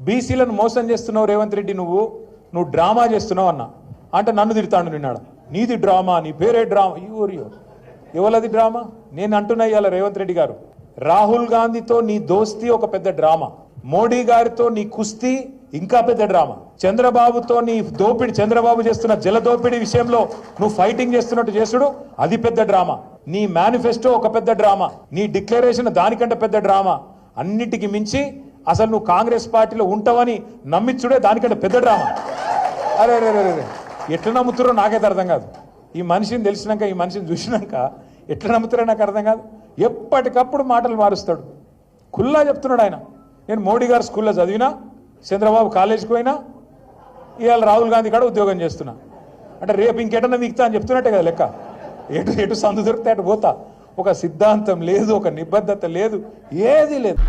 బీసీలను మోసం చేస్తున్నావు రేవంత్ రెడ్డి, నువ్వు డ్రామా చేస్తున్నావు అన్న అంటే నన్ను తిడతాడు. నిన్నాడు నీది డ్రామా, నీ పేరే డ్రామా. ఎవరది డ్రామా? నేను అంటున్నా ఇవాళ రేవంత్ రెడ్డి గారు, రాహుల్ గాంధీతో నీ దోస్తీ ఒక పెద్ద డ్రామా, మోడీ గారితో నీ కుస్తీ ఇంకా పెద్ద డ్రామా, చంద్రబాబుతో నీ దోపిడి, చంద్రబాబు చేస్తున్న జల దోపిడీ విషయంలో నువ్వు ఫైటింగ్ చేస్తున్నట్టు చేసుడు అది పెద్ద డ్రామా, నీ మేనిఫెస్టో ఒక పెద్ద డ్రామా, నీ డిక్లరేషన్ దానికంటే పెద్ద డ్రామా, అన్నిటికీ మించి అసలు నువ్వు కాంగ్రెస్ పార్టీలో ఉంటావని నమ్మించుడే దానికంటే పెద్ద డ్రామా. అరే రే రే రే ఎట్లా నమ్ముతారో నాకైతే అర్థం కాదు. ఈ మనిషిని తెలిసినాక, ఈ మనిషిని చూసినాక ఎట్లా నమ్ముతారో నాకు అర్థం కాదు. ఎప్పటికప్పుడు మాటలు మారుస్తాడు. ఖుల్లా చెప్తున్నాడు ఆయన, నేను మోడీ గారు స్కూల్లో చదివినా, చంద్రబాబు కాలేజీకి పోయినా, ఇవాళ రాహుల్ గాంధీ కూడా ఉద్యోగం చేస్తున్నా అంటే రేపు ఇంకెటన్నా మిగతా అని చెప్తున్నట్టే కదా లెక్క. ఎటు సందు దొరికితే అటు పోతా. ఒక సిద్ధాంతం లేదు, ఒక నిబద్ధత లేదు, ఏది లేదు.